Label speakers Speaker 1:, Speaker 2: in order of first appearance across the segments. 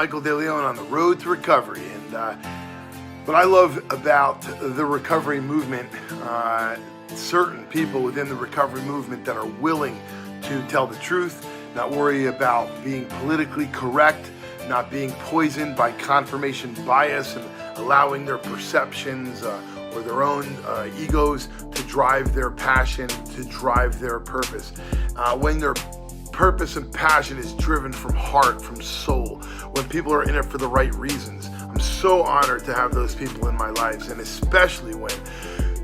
Speaker 1: Michael DeLeon on the road to recovery. And what I love about the recovery movement, certain people within the recovery movement that are willing to tell the truth, not worry about being politically correct, not being poisoned by confirmation bias and allowing their perceptions or their own egos to drive their passion, to drive their purpose. When their purpose and passion is driven from heart, from soul, when people are in it for the right reasons. I'm so honored to have those people in my lives, and especially when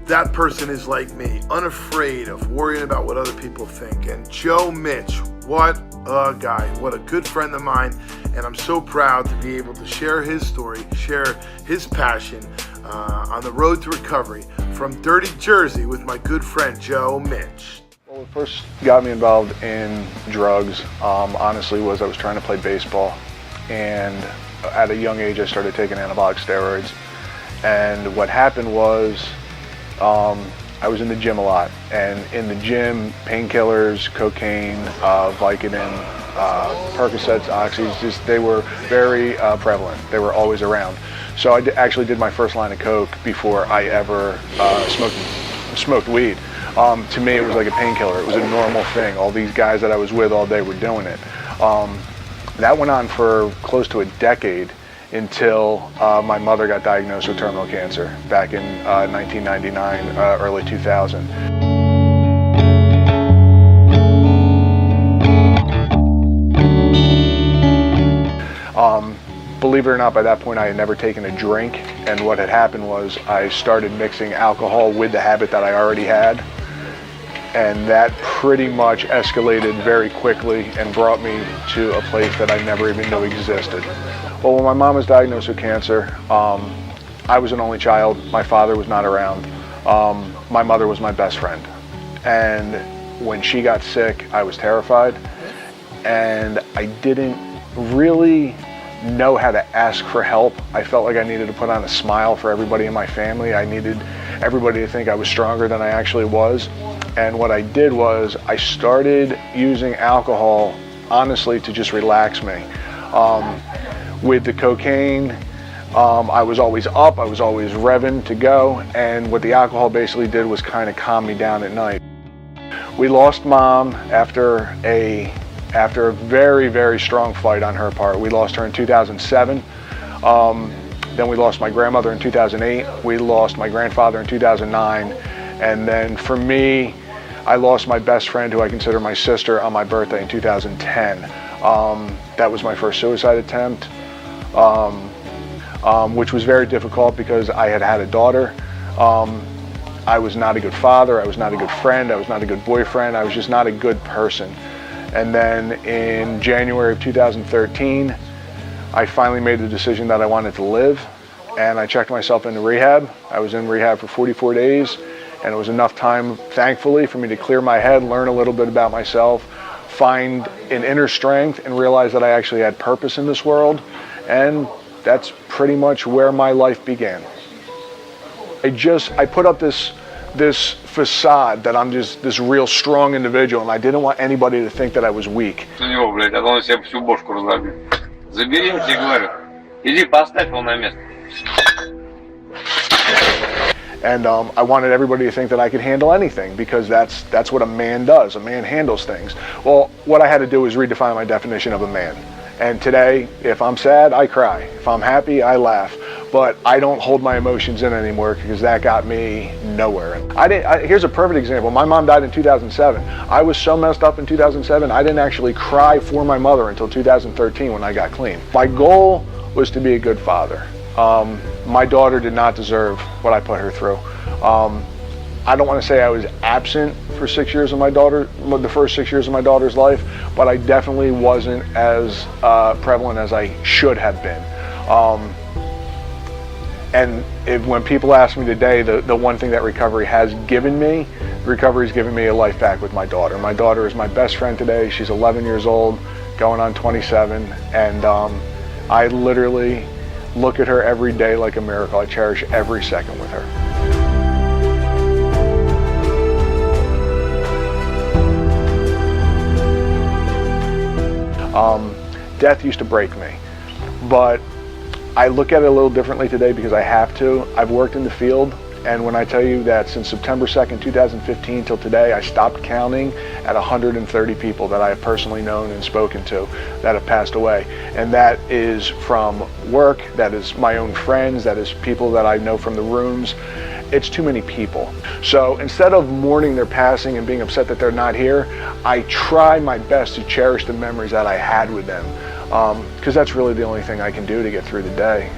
Speaker 1: that person is like me, unafraid of worrying about what other people think. And Joe Mitsch, what a guy, what a good friend of mine, and I'm so proud to be able to share his story, share his passion on the road to recovery from Dirty Jersey with my good friend Joe Mitsch.
Speaker 2: Well, what first got me involved in drugs, honestly, was I was trying to play baseball, and at a young age I started taking anabolic steroids. And what happened was I was in the gym a lot, and in the gym, painkillers, cocaine, Vicodin, Percocets, Oxys, they were very prevalent. They were always around. So I actually did my first line of coke before I ever smoked weed. To me, it was like a painkiller. It was a normal thing. All these guys that I was with all day were doing it. That went on for close to a decade until my mother got diagnosed with terminal cancer back in 1999, early 2000. Believe it or not, by that point I had never taken a drink, and what had happened was I started mixing alcohol with the habit that I already had, and that pretty much escalated very quickly and brought me to a place that I never even knew existed. Well, when my mom was diagnosed with cancer, I was an only child. My father was not around. My mother was my best friend. And when she got sick, I was terrified. And I didn't really know how to ask for help. I felt like I needed to put on a smile for everybody in my family. I needed everybody to think I was stronger than I actually was. And what I did was I started using alcohol, honestly, to just relax me. With the cocaine, I was always up, I was always revving to go, and what the alcohol basically did was kind of calm me down at night. We lost Mom after a very, very strong fight on her part. We lost her in 2007. Then we lost my grandmother in 2008. We lost my grandfather in 2009. And then for me, I lost my best friend, who I consider my sister, on my birthday in 2010. That was my first suicide attempt, which was very difficult because I had had a daughter. I was not a good father, I was not a good friend, I was not a good boyfriend, I was just not a good person. And then in January of 2013, I finally made the decision that I wanted to live, and I checked myself into rehab. I was in rehab for 44 days, and it was enough time, thankfully, for me to clear my head, learn a little bit about myself, find an inner strength, and realize that I actually had purpose in this world. And that's pretty much where my life began. I put up this facade that I'm just this real strong individual, and I didn't want anybody to think that I was weak. And I wanted everybody to think that I could handle anything, because that's what a man does. A man handles things. Well, what I had to do was redefine my definition of a man. And today, if I'm sad, I cry. If I'm happy, I laugh. But I don't hold my emotions in anymore, because that got me nowhere. Here's a perfect example. My mom died in 2007. I was so messed up in 2007, I didn't actually cry for my mother until 2013 when I got clean. My goal was to be a good father. My daughter did not deserve what I put her through. I don't want to say I was absent for the first 6 years of my daughter's life, but I definitely wasn't as prevalent as I should have been. And when people ask me today, the one thing that recovery has given me a life back with my daughter. My daughter is my best friend today. She's 11 years old, going on 27, and I literally look at her every day like a miracle. I cherish every second with her. Death used to break me, but I look at it a little differently today because I have to. I've worked in the field, and when I tell you that since September 2nd, 2015 till today, I stopped counting at 130 people that I have personally known and spoken to that have passed away. And that is from work, that is my own friends, that is people that I know from the rooms. It's too many people. So instead of mourning their passing and being upset that they're not here, I try my best to cherish the memories that I had with them, because that's really the only thing I can do to get through the day.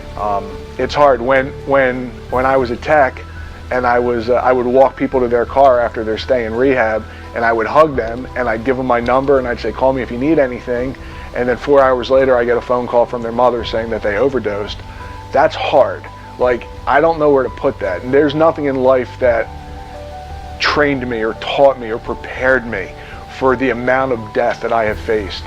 Speaker 2: It's hard. When I was a tech, and I would walk people to their car after their stay in rehab, and I would hug them, and I'd give them my number, and I'd say, call me if you need anything. And then 4 hours later, I get a phone call from their mother saying that they overdosed. That's hard. Like, I don't know where to put that. And there's nothing in life that trained me or taught me or prepared me for the amount of death that I have faced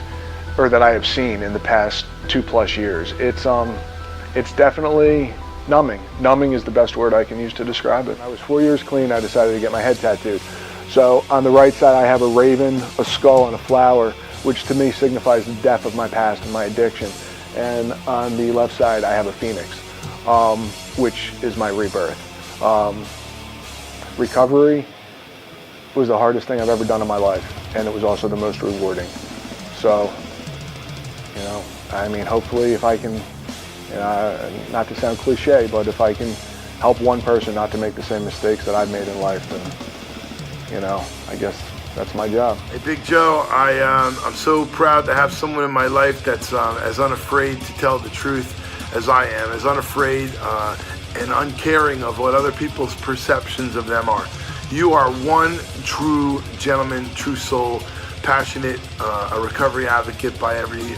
Speaker 2: or that I have seen in the past 2+ years. It's definitely numbing. Numbing is the best word I can use to describe it. I was 4 years clean. I decided to get my head tattooed. So on the right side, I have a raven, a skull, and a flower, which to me signifies the death of my past and my addiction. And on the left side, I have a phoenix, which is my rebirth. Recovery was the hardest thing I've ever done in my life, and it was also the most rewarding. So, you know, I mean, hopefully if I can, not to sound cliche, but if I can help one person not to make the same mistakes that I've made in life, then, you know, I guess that's my job.
Speaker 1: Hey, Big Joe, I'm so proud to have someone in my life that's as unafraid to tell the truth as I am, as unafraid and uncaring of what other people's perceptions of them are. You are one true gentleman, true soul, passionate, a recovery advocate by every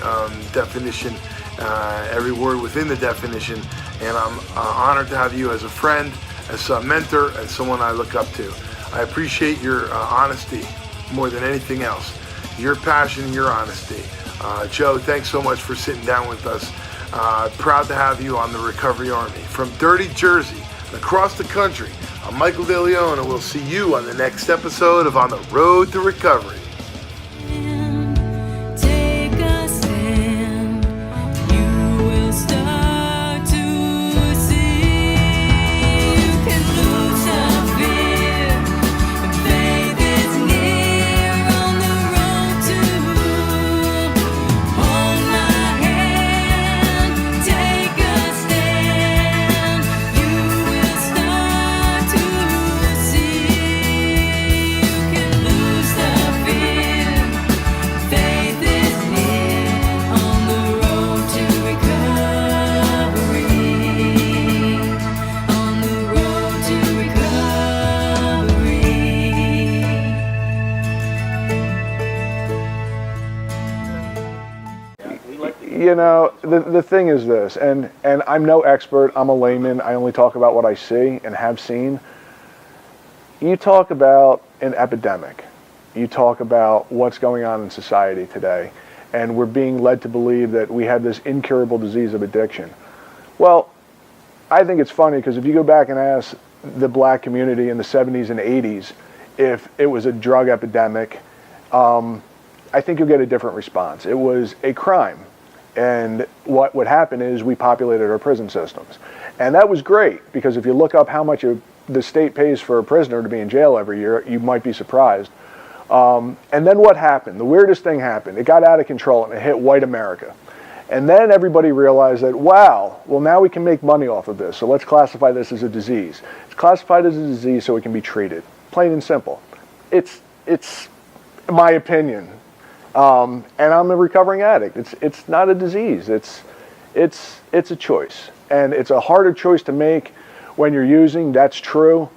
Speaker 1: definition, every word within the definition, and I'm honored to have you as a friend, as a mentor, as someone I look up to. I appreciate your honesty more than anything else. Your passion, your honesty. Joe, thanks so much for sitting down with us. Proud to have you on the Recovery Army. From dirty Jersey and across the country, I'm Michael DeLeon, and we'll see you on the next episode of On the Road to Recovery.
Speaker 2: You know, the thing is this, and I'm no expert, I'm a layman, I only talk about what I see and have seen. You talk about an epidemic, you talk about what's going on in society today, and we're being led to believe that we have this incurable disease of addiction. Well, I think it's funny because if you go back and ask the black community in the 70s and 80s if it was a drug epidemic, I think you'll get a different response. It was a crime. And what would happen is we populated our prison systems. And that was great, because if you look up how much the state pays for a prisoner to be in jail every year, you might be surprised. And then what happened? The weirdest thing happened. It got out of control and it hit white America. And then everybody realized that, wow, well now we can make money off of this, so let's classify this as a disease. It's classified as a disease so it can be treated. Plain and simple. It's my opinion. And I'm a recovering addict. It's not a disease. It's a choice, and it's a harder choice to make when you're using. That's true,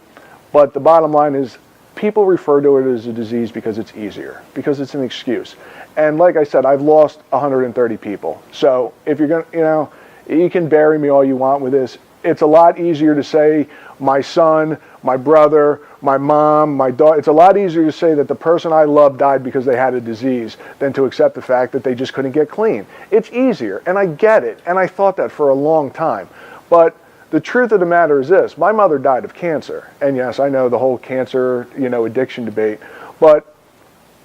Speaker 2: but the bottom line is people refer to it as a disease because it's easier, because it's an excuse. And like I said, I've lost 130 people. So if you're gonna, you can bury me all you want with this. It's a lot easier to say my son, my brother, my mom, my daughter. It's a lot easier to say that the person I love died because they had a disease than to accept the fact that they just couldn't get clean. It's easier, and I get it, and I thought that for a long time. But the truth of the matter is this: my mother died of cancer. And yes, I know the whole cancer, addiction debate, but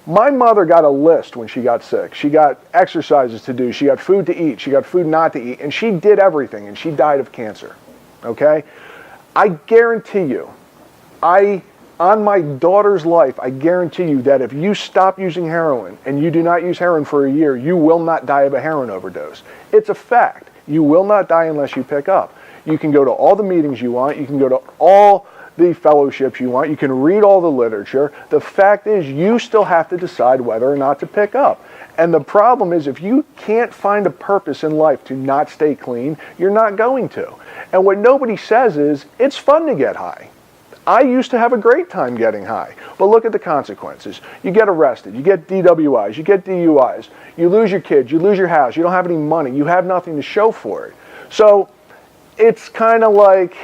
Speaker 2: My mother got a list when she got sick. She got exercises to do. She got food to eat. She got food not to eat. And she did everything, and she died of cancer. Okay? I guarantee you, on my daughter's life, I guarantee you that if you stop using heroin and you do not use heroin for a year, you will not die of a heroin overdose. It's a fact. You will not die unless you pick up. You can go to all the meetings you want. You can go to all the fellowships you want. You can read all the literature. The fact is, you still have to decide whether or not to pick up. And the problem is, if you can't find a purpose in life to not stay clean, you're not going to. And what nobody says is, it's fun to get high. I used to have a great time getting high, but look at the consequences. You get arrested, you get DWIs, you get DUIs, you lose your kids, you lose your house, you don't have any money, you have nothing to show for it. So it's kind of like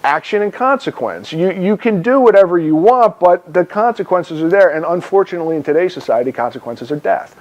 Speaker 2: action and consequence. You can do whatever you want, but the consequences are there. And unfortunately, in today's society, consequences are death.